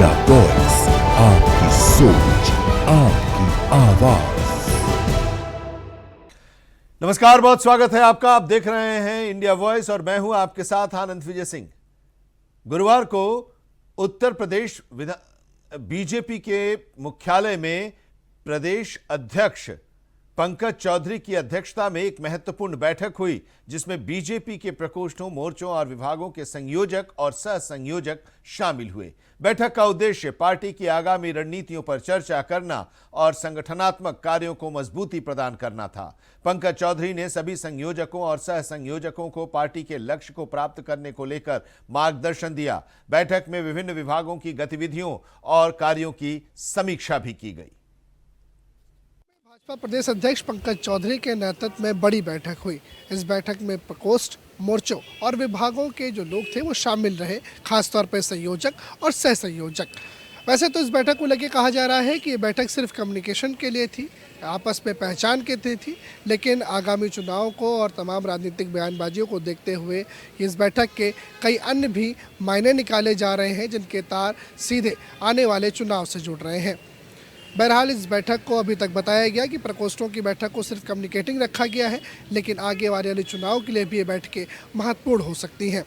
India voice, आपकी सोच, आपकी आवाज। नमस्कार, बहुत स्वागत है आपका। आप देख रहे हैं इंडिया वॉइस और मैं हूं आपके साथ आनंद विजय सिंह। गुरुवार को उत्तर प्रदेश बीजेपी के मुख्यालय में प्रदेश अध्यक्ष पंकज चौधरी की अध्यक्षता में एक महत्वपूर्ण बैठक हुई, जिसमें बीजेपी के प्रकोष्ठों, मोर्चों और विभागों के संयोजक और सह संयोजक शामिल हुए। बैठक का उद्देश्य पार्टी की आगामी रणनीतियों पर चर्चा करना और संगठनात्मक कार्यों को मजबूती प्रदान करना था। पंकज चौधरी ने सभी संयोजकों और सह संयोजकों को पार्टी के लक्ष्य को प्राप्त करने को लेकर मार्गदर्शन दिया। बैठक में विभिन्न विभागों की गतिविधियों और कार्यों की समीक्षा भी की गई। भाजपा प्रदेश अध्यक्ष पंकज चौधरी के नेतृत्व में बड़ी बैठक हुई। इस बैठक में प्रकोष्ठ, मोर्चों और विभागों के जो लोग थे वो शामिल रहे, खासतौर पर संयोजक और सह संयोजक। वैसे तो इस बैठक को लेकर कहा जा रहा है कि ये बैठक सिर्फ कम्युनिकेशन के लिए थी, आपस में पहचान के लिए थी, लेकिन आगामी चुनाव को और तमाम राजनीतिक बयानबाजियों को देखते हुए इस बैठक के कई अन्य भी मायने निकाले जा रहे हैं, जिनके तार सीधे आने वाले चुनाव से जुड़ रहे हैं। बहरहाल इस बैठक को अभी तक बताया गया कि प्रकोष्ठों की बैठक को सिर्फ कम्युनिकेटिंग रखा गया है, लेकिन आगे वाले चुनाव के लिए भी ये बैठकें महत्वपूर्ण हो सकती हैं।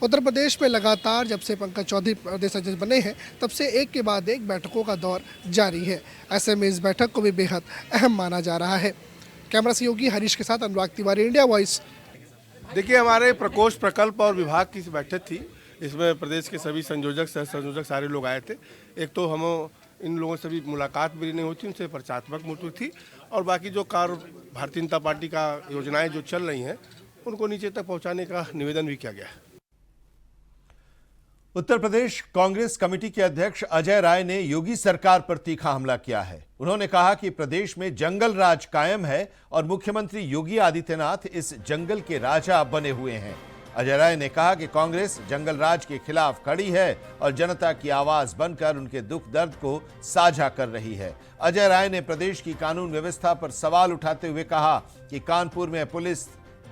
उत्तर प्रदेश में लगातार जब से पंकज चौधरी प्रदेश अध्यक्ष बने हैं, तब से एक के बाद एक बैठकों का दौर जारी है। ऐसे में इस बैठक को भी बेहद अहम माना जा रहा है। कैमरा सहयोगी हरीश के साथ अनुराग तिवारी, इंडिया वॉइस। देखिए, हमारे प्रकोष्ठ, प्रकल्प और विभाग की बैठक थी। इसमें प्रदेश के सभी संयोजक, सह संयोजक सारे लोग आए थे। एक तो हम इन लोगों से भी मुलाकात भी नहीं हुई थी, उनसे परिचयात्मक मुलाकात थी, और बाकी जो कार्य भारतीय जनता पार्टी का योजनाएं जो चल रही हैं उनको नीचे तक पहुंचाने का निवेदन भी किया गया है। उत्तर प्रदेश कांग्रेस कमेटी के अध्यक्ष अजय राय ने योगी सरकार पर तीखा हमला किया है। उन्होंने कहा कि प्रदेश में जंगल राज कायम है और मुख्यमंत्री योगी आदित्यनाथ इस जंगल के राजा बने हुए हैं। अजय राय ने कहा कि कांग्रेस जंगल राज के खिलाफ खड़ी है और जनता की आवाज बनकर उनके दुख दर्द को साझा कर रही है। अजय राय ने प्रदेश की कानून व्यवस्था पर सवाल उठाते हुए कहा कि कानपुर में पुलिस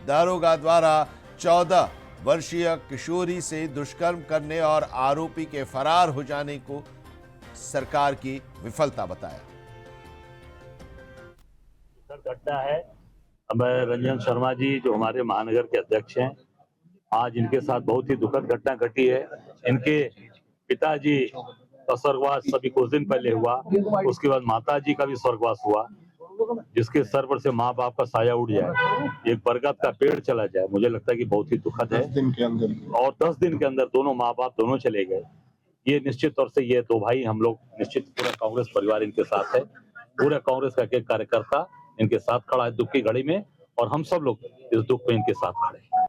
दारोगा द्वारा 14 वर्षीय किशोरी से दुष्कर्म करने और आरोपी के फरार हो जाने को सरकार की विफलता बताया। घटना है। मैं रंजन शर्मा जी, जो हमारे महानगर के अध्यक्ष हैं, आज इनके साथ बहुत ही दुखद घटना घटी है। इनके पिताजी का स्वर्गवास अभी कुछ दिन पहले हुआ, उसके बाद माताजी का भी स्वर्गवास हुआ, जिसके सर पर से माँ बाप का साया उड़ जाए, एक बरगद का पेड़ चला जाए, मुझे लगता है कि बहुत ही दुखद है। 10 दिन के अंदर, और 10 दिन के अंदर दोनों माँ बाप दोनों चले गए। ये निश्चित तौर से ये दो भाई, हम लोग निश्चित पूरा कांग्रेस परिवार इनके साथ है, पूरा कांग्रेस का एक कार्यकर्ता इनके साथ खड़ा है दुख की घड़ी में, और हम सब लोग इस दुख में इनके साथ खड़े हैं।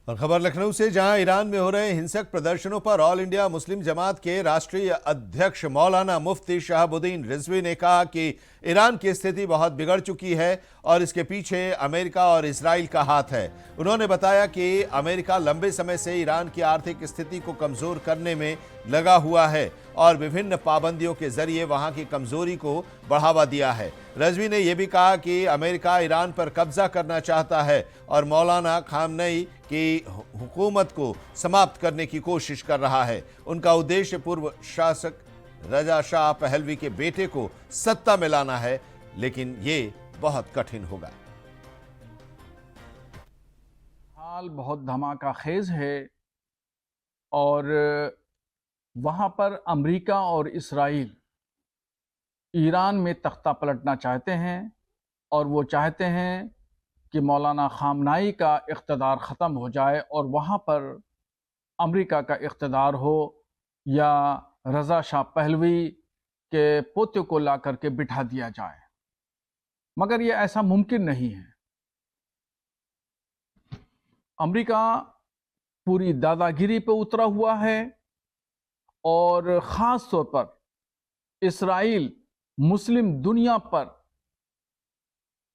और खबर लखनऊ से, जहां ईरान में हो रहे हिंसक प्रदर्शनों पर ऑल इंडिया मुस्लिम जमात के राष्ट्रीय अध्यक्ष मौलाना मुफ्ती शहाबुद्दीन रिजवी ने कहा कि ईरान की स्थिति बहुत बिगड़ चुकी है और इसके पीछे अमेरिका और इजराइल का हाथ है। उन्होंने बताया कि अमेरिका लंबे समय से ईरान की आर्थिक स्थिति को कमजोर करने में लगा हुआ है और विभिन्न पाबंदियों के जरिए वहां की कमजोरी को बढ़ावा दिया है। रिजवी ने यह भी कहा कि अमेरिका ईरान पर कब्जा करना चाहता है और मौलाना खामनेई की हुकूमत को समाप्त करने की कोशिश कर रहा है। उनका उद्देश्य पूर्व शासक रजा शाह पहलवी के बेटे को सत्ता में लाना है, लेकिन ये बहुत कठिन होगा। हाल बहुत धमाकाखेज है और वहाँ पर अमेरिका और इस्राइल ईरान में तख्ता पलटना चाहते हैं और वो चाहते हैं कि मौलाना खामनाई का इक़्तिदार ख़त्म हो जाए और वहाँ पर अमेरिका का इक़्तिदार हो या रज़ा शाह पहलवी के पोते को ला करके बिठा दिया जाए, मगर ये ऐसा मुमकिन नहीं है। अमेरिका पूरी दादागिरी पे उतरा हुआ है और ख़ास तौर पर इस्राइल मुस्लिम दुनिया पर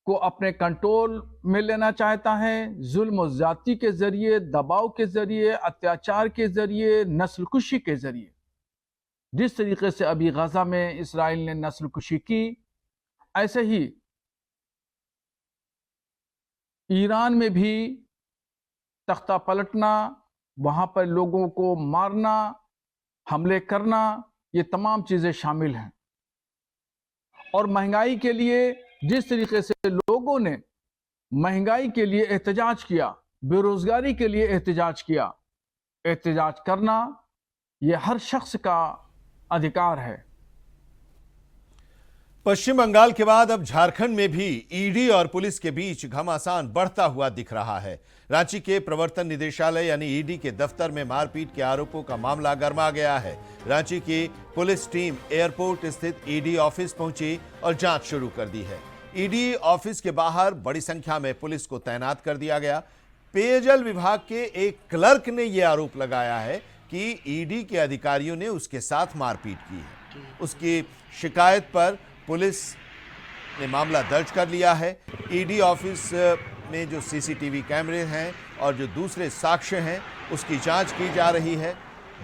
को अपने कंट्रोल में लेना चाहता है, जुल्म और ज़्यादती के ज़रिए, दबाव के ज़रिए, अत्याचार के ज़रिए, नस्लकुशी के ज़रिए। जिस तरीके से अभी गज़ा में इस्राइल ने नस्लकुशी की, ऐसे ही ईरान में भी तख्ता पलटना, वहाँ पर लोगों को मारना हमले करना, ये तमाम चीज़ें शामिल हैं। और महंगाई के लिए जिस तरीके से लोगों ने महंगाई के लिए एहतजाज किया, बेरोजगारी के लिए एहतजाज किया, एहतजाज करना ये हर शख्स का अधिकार है। पश्चिम बंगाल के बाद अब झारखंड में भी ईडी और पुलिस के बीच घमासान बढ़ता हुआ दिख रहा है। रांची के प्रवर्तन निदेशालय यानी ईडी के दफ्तर में मारपीट के आरोपों का मामला गर्मा गया है। रांची की पुलिस टीम एयरपोर्ट स्थित ईडी ऑफिस पहुंची और जांच शुरू कर दी है। ईडी ऑफिस के बाहर बड़ी संख्या में पुलिस को तैनात कर दिया गया। पेयजल विभाग के एक क्लर्क ने यह आरोप लगाया है कि ईडी के अधिकारियों ने उसके साथ मारपीट की है। उसकी शिकायत पर पुलिस ने मामला दर्ज कर लिया है। ईडी ऑफिस में जो सीसीटीवी कैमरे हैं और जो दूसरे साक्ष्य हैं उसकी जांच की जा रही है।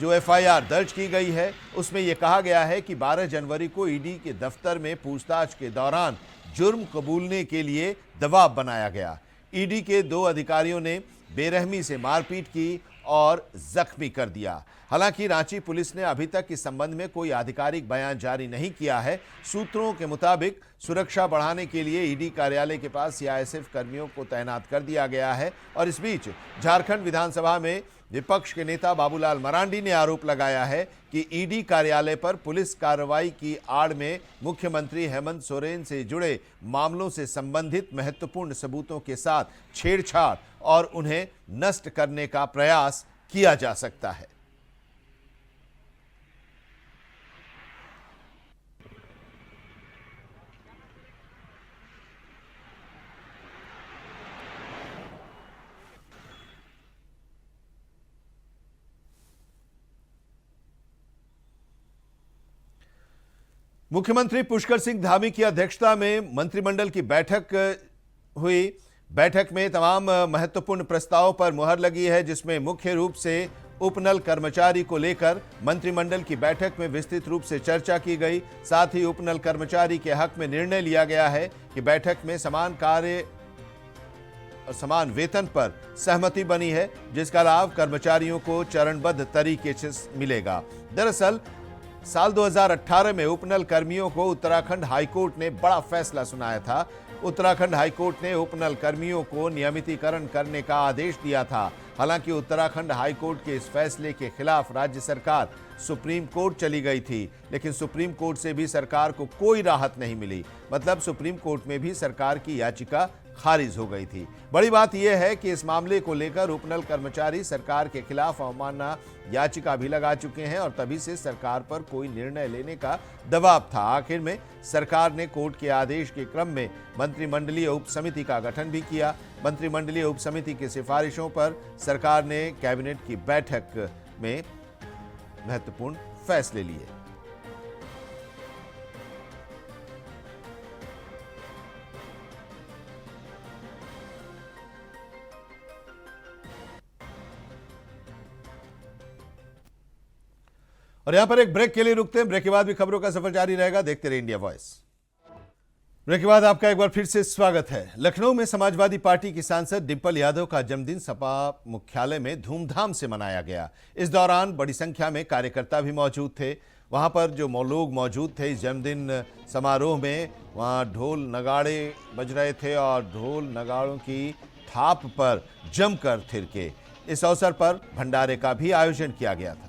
जो एफआईआर दर्ज की गई है उसमें यह कहा गया है कि 12 जनवरी को ईडी के दफ्तर में पूछताछ के दौरान जुर्म कबूलने के लिए दबाव बनाया गया। ईडी के 2 अधिकारियों ने बेरहमी से मारपीट की और जख्मी कर दिया। हालांकि रांची पुलिस ने अभी तक इस संबंध में कोई आधिकारिक बयान जारी नहीं किया है। सूत्रों के मुताबिक सुरक्षा बढ़ाने के लिए ईडी कार्यालय के पास सीआईएसएफ कर्मियों को तैनात कर दिया गया है। और इस बीच झारखंड विधानसभा में विपक्ष के नेता बाबूलाल मरांडी ने आरोप लगाया है कि ईडी कार्यालय पर पुलिस कार्रवाई की आड़ में मुख्यमंत्री हेमंत सोरेन से जुड़े मामलों से संबंधित महत्वपूर्ण सबूतों के साथ छेड़छाड़ और उन्हें नष्ट करने का प्रयास किया जा सकता है। मुख्यमंत्री पुष्कर सिंह धामी की अध्यक्षता में मंत्रिमंडल की बैठक हुई। बैठक में तमाम महत्वपूर्ण प्रस्तावों पर मुहर लगी है, जिसमें मुख्य रूप से उपनल कर्मचारी को लेकर मंत्रिमंडल की बैठक में विस्तृत रूप से चर्चा की गई। साथ ही उपनल कर्मचारी के हक में निर्णय लिया गया है कि बैठक में समान कार्य और समान वेतन पर सहमति बनी है, जिसका लाभ कर्मचारियों को चरणबद्ध तरीके से मिलेगा। दरअसल साल 2018 में उपनल कर्मियों को उत्तराखंड हाईकोर्ट ने बड़ा फैसला सुनाया था। उत्तराखंड हाईकोर्ट ने उपनल कर्मियों को नियमितीकरण करने का आदेश दिया था। हालांकि उत्तराखंड हाईकोर्ट के इस फैसले के खिलाफ राज्य सरकार सुप्रीम कोर्ट चली गई थी, लेकिन सुप्रीम कोर्ट से भी सरकार को कोई राहत नहीं मिली। मतलब सुप्रीम कोर्ट में भी सरकार की याचिका खारिज हो गई थी। बड़ी बात यह है कि इस मामले को लेकर उपनल कर्मचारी सरकार के खिलाफ अवमानना याचिका भी लगा चुके हैं और तभी से सरकार पर कोई निर्णय लेने का दबाव था। आखिर में सरकार ने कोर्ट के आदेश के क्रम में मंत्रिमंडलीय उप समिति का गठन भी किया। मंत्रिमंडलीय उप समिति की सिफारिशों पर सरकार ने कैबिनेट की बैठक में महत्वपूर्ण फैसले लिए। और यहां पर एक ब्रेक के लिए रुकते हैं। ब्रेक के बाद भी खबरों का सफर जारी रहेगा। देखते रहिए इंडिया वॉइस। ब्रेक के बाद आपका एक बार फिर से स्वागत है। लखनऊ में समाजवादी पार्टी की सांसद डिंपल यादव का जन्मदिन सपा मुख्यालय में धूमधाम से मनाया गया। इस दौरान बड़ी संख्या में कार्यकर्ता भी मौजूद थे। वहां पर जो लोग मौजूद थे इस जन्मदिन समारोह में, वहां ढोल नगाड़े बज रहे थे और ढोल नगाड़ों की थाप पर जमकर थिरके। इस अवसर पर भंडारे का भी आयोजन किया गया था।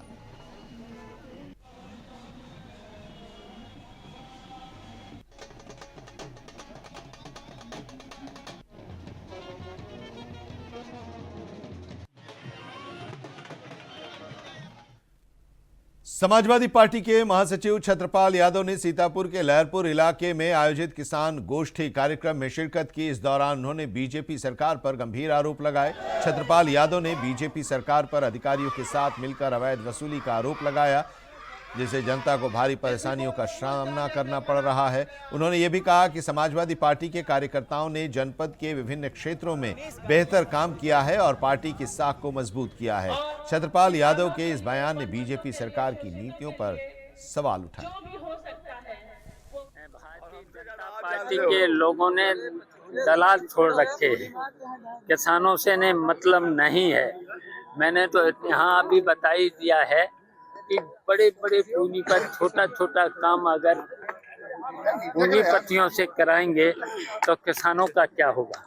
समाजवादी पार्टी के महासचिव छत्रपाल यादव ने सीतापुर के लहरपुर इलाके में आयोजित किसान गोष्ठी कार्यक्रम में शिरकत की। इस दौरान उन्होंने बीजेपी सरकार पर गंभीर आरोप लगाए। छत्रपाल यादव ने बीजेपी सरकार पर अधिकारियों के साथ मिलकर अवैध वसूली का आरोप लगाया, जिससे जनता को भारी परेशानियों का सामना करना पड़ रहा है। उन्होंने ये भी कहा कि समाजवादी पार्टी के कार्यकर्ताओं ने जनपद के विभिन्न क्षेत्रों में बेहतर काम किया है और पार्टी की साख को मजबूत किया है। छत्रपाल यादव के इस बयान ने बीजेपी सरकार की नीतियों पर सवाल उठाए। भारतीय जनता पार्टी के लोगों ने दलाल छोड़ रखे हैं, किसानों से ने मतलब नहीं है। मैंने तो यहाँ अभी बता ही दिया है कि बड़े बड़े पूंजीपति छोटा छोटा काम अगर पूंजीपतियों से कराएंगे तो किसानों का क्या होगा।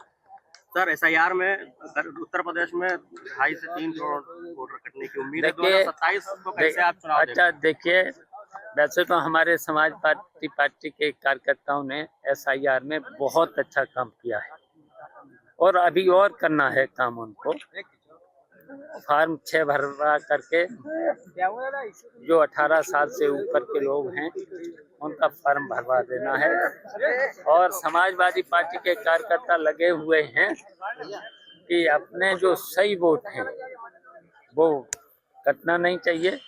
सर SIR में उत्तर प्रदेश में 2.5 से 3 करोड़ वोटर कटने की उम्मीद है। देखिए 2027 को कैसे आप चुनाव अच्छा देखिए, वैसे तो हमारे समाजवादी पार्टी के कार्यकर्ताओं ने SIR में बहुत अच्छा काम किया है और अभी और करना है काम उनको। फॉर्म 6 भरवा करके जो 18 साल से ऊपर के लोग हैं उनका फॉर्म भरवा देना है और समाजवादी पार्टी के कार्यकर्ता लगे हुए हैं कि अपने जो सही वोट हैं वो कटना नहीं चाहिए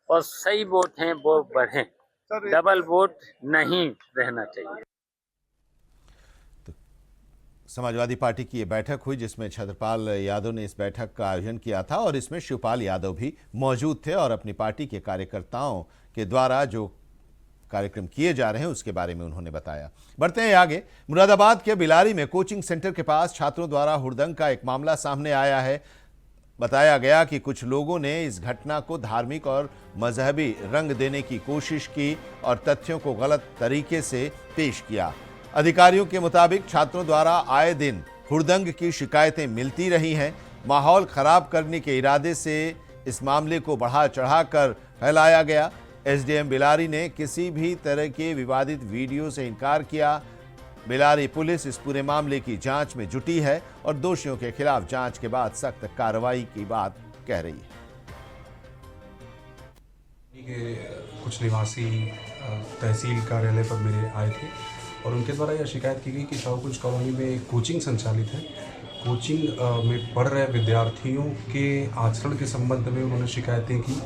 और सही वोट हैं वो बढ़ें, डबल वोट नहीं रहना चाहिए। समाजवादी पार्टी की ये बैठक हुई जिसमें छत्रपाल यादव ने इस बैठक का आयोजन किया था और इसमें शिवपाल यादव भी मौजूद थे और अपनी पार्टी के कार्यकर्ताओं के द्वारा जो कार्यक्रम किए जा रहे हैं उसके बारे में उन्होंने बताया। बढ़ते हैं आगे। मुरादाबाद के बिलारी में कोचिंग सेंटर के पास छात्रों द्वारा हुड़दंग का एक मामला सामने आया है। बताया गया कि कुछ लोगों ने इस घटना को धार्मिक और मजहबी रंग देने की कोशिश की और तथ्यों को गलत तरीके से पेश किया। अधिकारियों के मुताबिक छात्रों द्वारा आए दिन हुड़दंग की शिकायतें मिलती रही हैं। माहौल खराब करने के इरादे से इस मामले को बढ़ा चढ़ाकर फैलाया गया। SDM बिलारी ने किसी भी तरह के विवादित वीडियो से इनकार किया। बिलारी पुलिस इस पूरे मामले की जांच में जुटी है और दोषियों के खिलाफ जांच के बाद सख्त कार्रवाई की बात कह रही है। कुछ निवासी तहसील कार्यालय पर मेरे आए थे और उनके द्वारा यह शिकायत की गई कि शाहकुंज कॉलोनी में एक कोचिंग संचालित है। कोचिंग में पढ़ रहे विद्यार्थियों के आचरण के संबंध में उन्होंने शिकायतें की।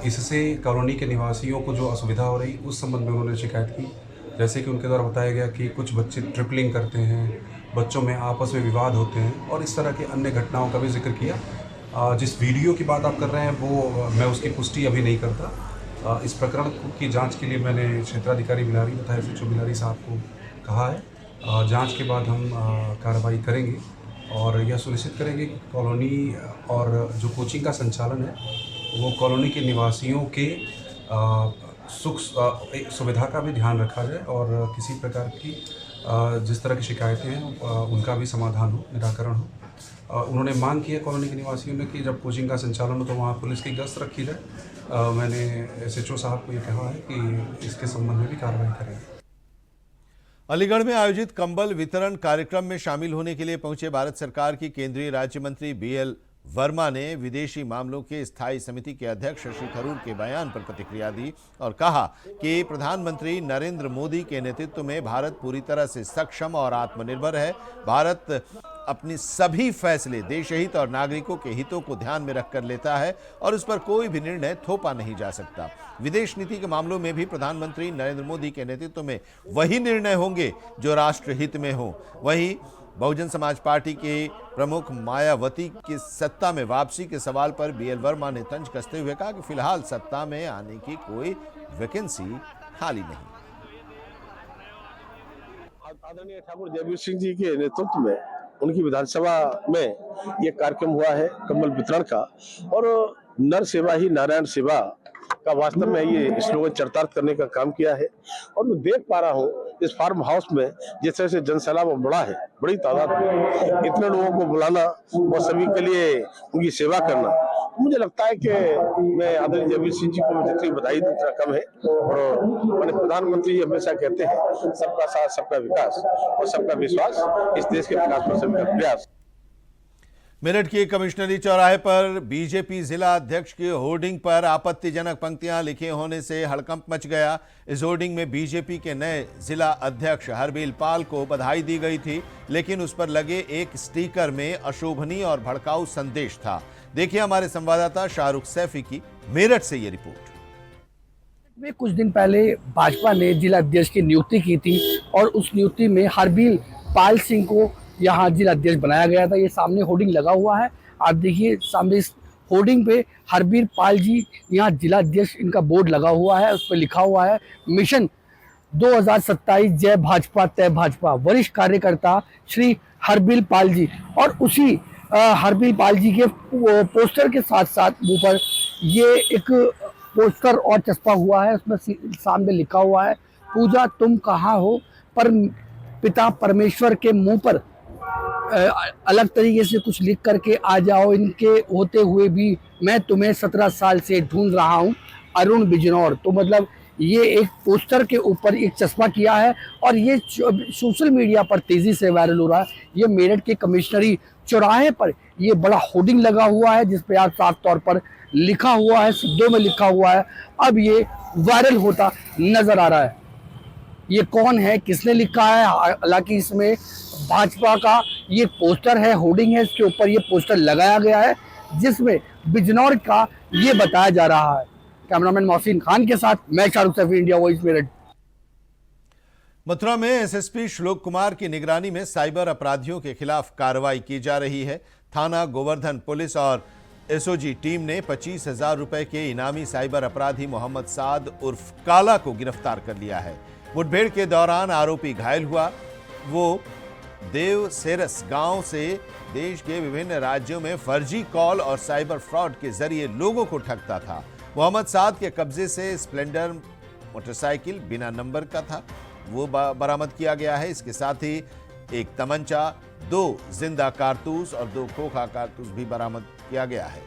इससे कॉलोनी के निवासियों को जो असुविधा हो रही उस संबंध में उन्होंने शिकायत की। जैसे कि उनके द्वारा बताया गया कि कुछ बच्चे ट्रिपलिंग करते हैं, बच्चों में आपस में विवाद होते हैं और इस तरह के अन्य घटनाओं का भी जिक्र किया। जिस वीडियो की बात आप कर रहे हैं वो मैं उसकी पुष्टि अभी नहीं करता। इस प्रकरण की जांच के लिए मैंने क्षेत्राधिकारी बिलारी तथा SHO बिलारी साहब को कहा है। जांच के बाद हम कार्रवाई करेंगे और यह सुनिश्चित करेंगे कि कॉलोनी और जो कोचिंग का संचालन है वो कॉलोनी के निवासियों के सुख सुविधा का भी ध्यान रखा जाए और किसी प्रकार की जिस तरह की शिकायतें हैं उनका भी समाधान हो, निराकरण हो। उन्होंने मांग की है कॉलोनी के निवासियों ने कि जब कोचिंग का संचालन हो तो वहाँ पुलिस की गश्त रखी जाए। मैंने SHO साहब को ये कहा है कि इसके संबंध में भी कार्रवाई करेंगे। अलीगढ़ में आयोजित कंबल वितरण कार्यक्रम में शामिल होने के लिए पहुंचे भारत सरकार की केंद्रीय राज्य मंत्री BL वर्मा ने विदेशी मामलों के स्थायी समिति के अध्यक्ष शशि थरूर के बयान पर प्रतिक्रिया दी और कहा कि प्रधानमंत्री नरेंद्र मोदी के नेतृत्व में भारत पूरी तरह से सक्षम और आत्मनिर्भर है। भारत अपनी सभी फैसले देश हित और नागरिकों के हितों को ध्यान में रखकर लेता है और उस पर कोई भी निर्णय थोपा नहीं जा सकता। विदेश नीति के मामलों में भी प्रधानमंत्री नरेंद्र मोदी के नेतृत्व में वही निर्णय होंगे जो राष्ट्र हित में हो। वहीं बहुजन समाज पार्टी के प्रमुख मायावती की सत्ता में वापसी के सवाल पर BL वर्मा ने तंज कसते हुए कहा कि फिलहाल सत्ता में आने की कोई वैकेंसी खाली नहीं। आदरणीय ठाकुर जयवीर सिंह जी के नेतृत्व में उनकी विधानसभा में ये कार्यक्रम हुआ है कंबल वितरण का और नर सेवा ही नारायण सेवा का वास्तव में ये स्लोगन चरितार्थ करने का काम किया है। और मैं देख पा रहा हूँ इस फार्म हाउस में जिस तरह से जनसैलाब बढ़ा है, बड़ी तादाद में इतने लोगों को बुलाना और सभी के लिए उनकी सेवा करना, मुझे लगता है कि मैं आदरणीय जयवीर सिंह जी को जितनी बधाई दूं उतना कम है। और मैंने प्रधानमंत्री हमेशा कहते हैं सबका साथ सबका विकास और सबका विश्वास, इस देश के विकास पर सभी का प्रयास। मेरठ के कमिश्नरी चौराहे पर बीजेपी जिला अध्यक्ष की होर्डिंग पर आपत्तिजनक पंक्तियां लिखे होने से हड़कंप मच गया। इस होर्डिंग में बीजेपी के नए जिला अध्यक्ष हरबील पाल को बधाई दी गई थी, लेकिन उस पर लगे एक स्टिकर में अशोभनीय और भड़काऊ संदेश था। देखिए हमारे संवाददाता शाहरुख सैफी की मेरठ से ये रिपोर्ट। में कुछ दिन पहले भाजपा ने जिला अध्यक्ष की नियुक्ति की थी और उस नियुक्ति में हरबील पाल सिंह को यहाँ जिला अध्यक्ष बनाया गया था। ये सामने होर्डिंग लगा हुआ है, आप देखिए सामने इस होर्डिंग पे हरबील पाल जी यहाँ जिला अध्यक्ष, इनका बोर्ड लगा हुआ है, उस पर लिखा हुआ है मिशन 2027 जय भाजपा तय भाजपा, वरिष्ठ कार्यकर्ता श्री हरबील पाल जी। और उसी हरबील पाल जी के पोस्टर के साथ साथ मुँह पर ये एक पोस्टर और चस्पा हुआ है, उसमें सामने लिखा हुआ है पूजा तुम कहाँ हो, पर पिता परमेश्वर के मुंह पर अलग तरीके से कुछ लिख करके आ जाओ, इनके होते हुए भी मैं तुम्हें 17 साल से ढूंढ रहा हूं, अरुण बिजनौर। तो मतलब ये एक पोस्टर के ऊपर एक चस्पा किया है और ये सोशल मीडिया पर तेजी से वायरल हो रहा है। ये मेरठ के कमिश्नरी चौराहे पर ये बड़ा होर्डिंग लगा हुआ है जिस पे आज साफ तौर पर लिखा हुआ है, शब्दों में लिखा हुआ है। अब ये वायरल होता नजर आ रहा है। ये कौन है, किसने लिखा है? हालांकि इसमें भाजपा का ये पोस्टर है, होर्डिंग है, इसके ऊपर ये पोस्टर लगाया गया है जिसमें बिजनौर का ये बताया जा रहा है। कैमरामैन मोहसिन खान के साथ मैं शाहरुख सैफी, इंडिया वॉइस मेरठ। मथुरा में एसएसपी श्लोक कुमार की निगरानी में साइबर अपराधियों के खिलाफ कार्रवाई की जा रही है। थाना गोवर्धन पुलिस और एसओजी टीम ने 25,000 रुपए के इनामी साइबर अपराधी मोहम्मद साद उर्फ काला को गिरफ्तार कर लिया है। मुठभेड़ के दौरान आरोपी घायल हुआ। वो देव सेरस गांव से देश के विभिन्न राज्यों में फर्जी कॉल और साइबर फ्रॉड के जरिए लोगों को ठगता था। मोहम्मद साद के कब्जे से स्प्लेंडर मोटरसाइकिल बिना नंबर का था, वो बरामद किया गया है। इसके साथ ही एक तमंचा, 2 जिंदा कारतूस और 2 खोखा कारतूस भी बरामद किया गया है।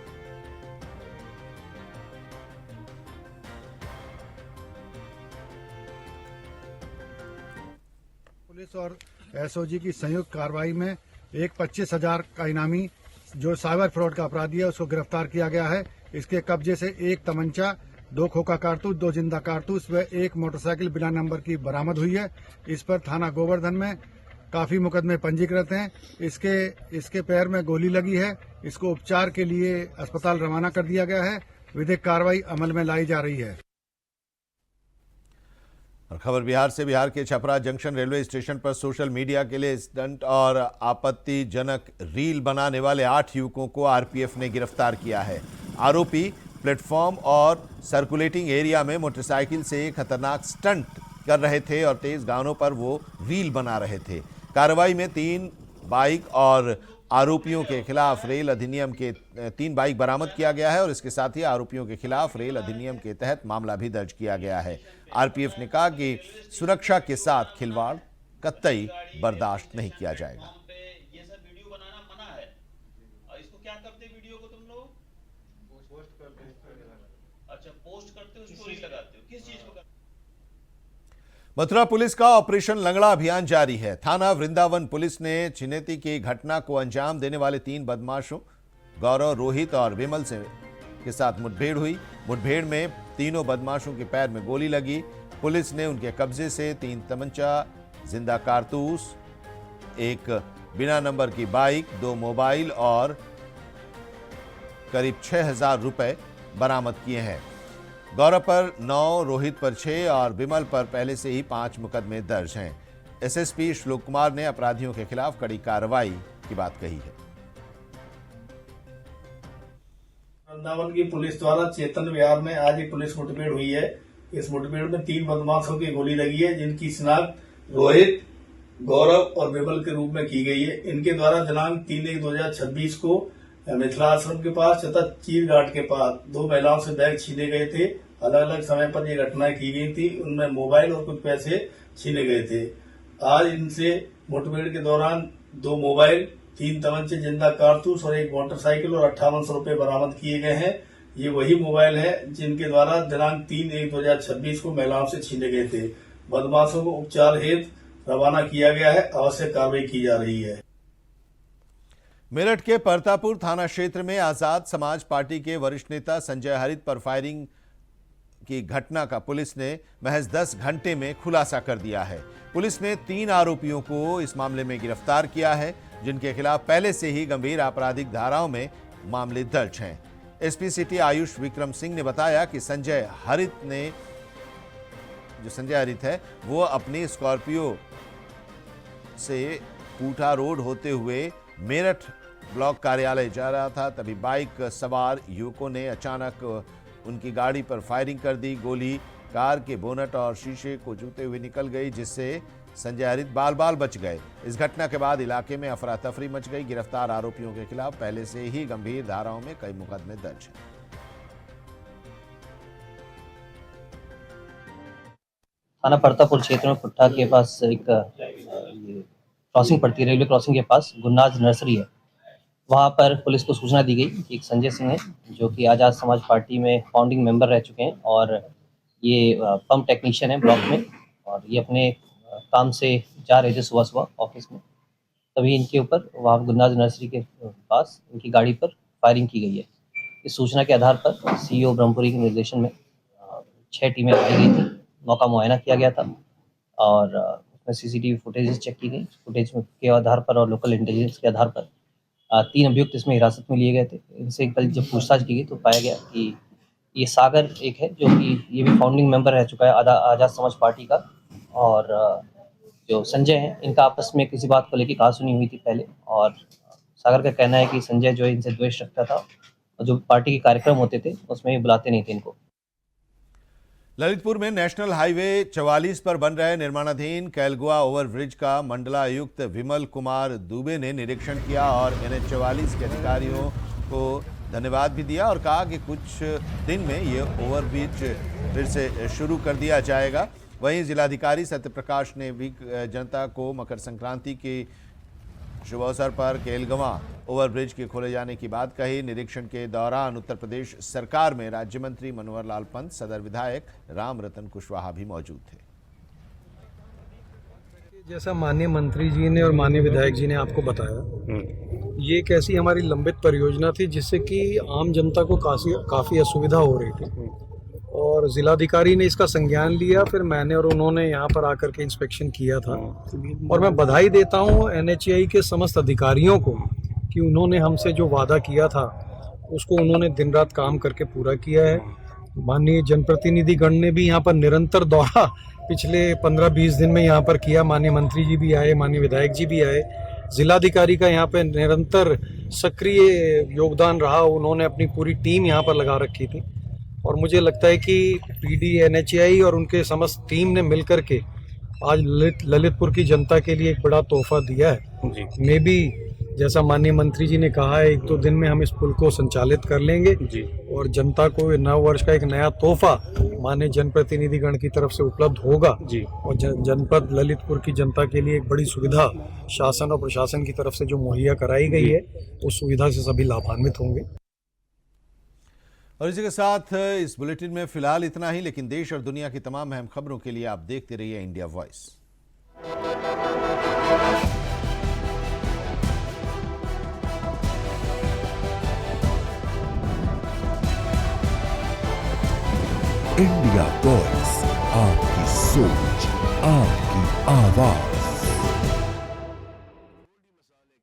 पुलिस और एसओजी की संयुक्त कार्रवाई में एक 25,000 का इनामी जो साइबर फ्रॉड का अपराधी है उसको गिरफ्तार किया गया है। इसके कब्जे से एक तमंचा, 2 खोखा कारतूस, 2 जिंदा कारतूस व एक मोटरसाइकिल बिना नंबर की बरामद हुई है। इस पर थाना गोवर्धन में काफी मुकदमे पंजीकृत हैं। इसके पैर में गोली लगी है। इसको उपचार के लिए अस्पताल रवाना कर दिया गया है। विधिक कार्रवाई अमल में लाई जा रही है। और खबर बिहार से। बिहार के छपरा जंक्शन रेलवे स्टेशन पर सोशल मीडिया के लिए स्टंट और आपत्तिजनक रील बनाने वाले 8 युवकों को आरपीएफ ने गिरफ्तार किया है। आरोपी प्लेटफॉर्म और सर्कुलेटिंग एरिया में मोटरसाइकिल से खतरनाक स्टंट कर रहे थे और तेज गानों पर वो रील बना रहे थे। कार्रवाई में 3 बाइक और आरोपियों के खिलाफ रेल अधिनियम के 3 बाइक बरामद किया गया है और इसके साथ ही आरोपियों के खिलाफ रेल अधिनियम के तहत मामला भी दर्ज किया गया है। आरपीएफ ने कहा कि सुरक्षा के साथ खिलवाड़ कतई बर्दाश्त नहीं किया जाएगा। ये सब वीडियो बनाना मना है और इसको क्या करते वीडियो को तुम लोग पोस्ट करते हो। अच्छा, पोस्ट करते हो, स्टोरी लगाते हो, किस चीज को? मथुरा पुलिस का ऑपरेशन लंगड़ा अभियान जारी है। थाना वृंदावन पुलिस ने छिनेती की घटना को अंजाम देने वाले 3 बदमाशों गौरव, रोहित और विमल के साथ मुठभेड़ हुई। मुठभेड़ में तीनों बदमाशों के पैर में गोली लगी। पुलिस ने उनके कब्जे से 3 तमंचा, जिंदा कारतूस, एक बिना नंबर की बाइक, 2 मोबाइल और करीब 6,000 रुपए बरामद किए हैं। गौरव पर 9, रोहित पर 6 और विमल पर पहले से ही 5 मुकदमे दर्ज हैं। एसएसपी श्लोक कुमार ने अपराधियों के खिलाफ कड़ी कार्रवाई की बात कही है। वृंदावन की पुलिस द्वारा चेतन विहार में आज एक पुलिस मुठभेड़ हुई है। इस मुठभेड़ में 3 बदमाशों की गोली लगी है जिनकी शिनाख्त रोहित, गौरव और विमल के रूप में की गई है। इनके द्वारा दिनांक 3/1/2026 को मिथिला आश्रम के पास तथा चीर घाट के पास 2 महिलाओं से बैग छीने गए थे। अलग अलग समय पर ये घटनाएं की गई थी। उनमें मोबाइल और कुछ पैसे छीने गए थे। आज इनसे मुठभेड़ के दौरान 2 मोबाइल, 3 तमंचे, जिंदा कारतूस और एक मोटरसाइकिल और 5800 रुपए बरामद किए गए हैं। ये वही मोबाइल है जिनके द्वारा दिनांक 3/1/2026 को महिलाओं से छीने गए थे। बदमाशों को उपचार हेतु रवाना किया गया है। आवश्यक कार्रवाई की जा रही है। मेरठ के परतापुर थाना क्षेत्र में आजाद समाज पार्टी के वरिष्ठ नेता संजय हरित पर फायरिंग की घटना का पुलिस ने महज 10 घंटे में खुलासा कर दिया है। पुलिस ने 3 आरोपियों को इस मामले में गिरफ्तार किया है जिनके खिलाफ पहले से ही गंभीर आपराधिक धाराओं में मामले दर्ज हैं। एसपी सिटी आयुष विक्रम सिंह ने बताया कि संजय हरित है वो अपनी स्कॉर्पियो से पूठा रोड होते हुए मेरठ ब्लॉक कार्यालय जा रहा था। तभी बाइक सवार युवकों ने अचानक उनकी गाड़ी पर फायरिंग कर दी। गोली कार के बोनट और शीशे को जूते हुए निकल गई जिससे संजय हरित बाल बाल बच गए। इस घटना के बाद इलाके में अफरा तफरी मच गई। गिरफ्तार आरोपियों के खिलाफ पहले से ही गंभीर धाराओं में कई मुकदमे दर्ज हैं। थाना परतापुर क्षेत्र में पुट्ठा के पास एक क्रॉसिंग पड़ती है, रेलवे क्रॉसिंग के पास गुन्नाज नर्सरी है। वहाँ पर पुलिस को सूचना दी गई कि एक संजय सिंह है जो कि आज़ाद समाज पार्टी में फाउंडिंग मेंबर रह चुके हैं और ये पंप टेक्नीशियन है ब्लॉक में, और ये अपने काम से जा रहे थे सुबह ऑफिस में, तभी इनके ऊपर वहाँ गुन्नाज नर्सरी के पास इनकी गाड़ी पर फायरिंग की गई है। इस सूचना के आधार पर सीईओ ब्रह्मपुरी के निर्देशन में 6 टीमें आई गई थी, मौका मुआयना किया गया था और उसमें सीसीटीवी फुटेज चेक की गई। फुटेज के आधार पर और लोकल इंटेलिजेंस के आधार पर 3 अभियुक्त इसमें हिरासत में लिए गए थे। इनसे कल जब पूछताछ की गई तो पाया गया कि ये सागर एक है जो कि ये भी फाउंडिंग मेंबर रह चुका है आज़ाद समाज पार्टी का, और जो संजय है इनका आपस में किसी बात को लेकर कहासुनी हुई थी पहले, और सागर का कहना है कि संजय जो है इनसे द्वेष रखता था और जो पार्टी के कार्यक्रम होते थे उसमें ये बुलाते नहीं थे इनको। ललितपुर में नेशनल हाईवे 44 पर बन रहे निर्माणाधीन कैलगुआ ओवरब्रिज का मंडलायुक्त विमल कुमार दुबे ने निरीक्षण किया और NH 44 के अधिकारियों को धन्यवाद भी दिया और कहा कि कुछ दिन में ये ओवरब्रिज फिर से शुरू कर दिया जाएगा। वहीं जिलाधिकारी सत्यप्रकाश ने भी जनता को मकर संक्रांति की शुभ अवसर पर केलगवा ओवरब्रिज के खोले जाने की बात कही। निरीक्षण के दौरान उत्तर प्रदेश सरकार में राज्य मंत्री मनोहर लाल पंत, सदर विधायक राम रतन कुशवाहा भी मौजूद थे। जैसा माननीय मंत्री जी ने और माननीय विधायक जी ने आपको बताया, ये एक ऐसी हमारी लंबित परियोजना थी जिससे कि आम जनता को काफ़ी असुविधा हो रही थी और जिलाधिकारी ने इसका संज्ञान लिया। फिर मैंने और उन्होंने यहाँ पर आकर के इंस्पेक्शन किया था और मैं बधाई देता हूँ NHAI के समस्त अधिकारियों को कि उन्होंने हमसे जो वादा किया था उसको उन्होंने दिन रात काम करके पूरा किया है। माननीय जनप्रतिनिधिगण ने भी यहाँ पर निरंतर दौरा पिछले 15-20 दिन में यहाँ पर किया। माननीय मंत्री जी भी आए, माननीय विधायक जी भी आए, जिलाधिकारी का यहाँ पे निरंतर सक्रिय योगदान रहा। उन्होंने अपनी पूरी टीम यहाँ पर लगा रखी थी और मुझे लगता है कि PD NHAI और उनके समस्त टीम ने मिलकर के आज ललितपुर की जनता के लिए एक बड़ा तोहफा दिया है। मे भी जैसा माननीय मंत्री जी ने कहा है 1-2 दिन में हम इस पुल को संचालित कर लेंगे और जनता को नव वर्ष का एक नया तोहफा माननीय जनप्रतिनिधिगण की तरफ से उपलब्ध होगा और जनपद ललितपुर की जनता के लिए एक बड़ी सुविधा शासन और प्रशासन की तरफ से जो मुहैया कराई गई है उस सुविधा से सभी लाभान्वित होंगे। और इसी के साथ इस बुलेटिन में फिलहाल इतना ही, लेकिन देश और दुनिया की तमाम अहम खबरों के लिए आप देखते रहिए इंडिया वॉइस। इंडिया वॉइस, आपकी सोच, आपकी आवाज।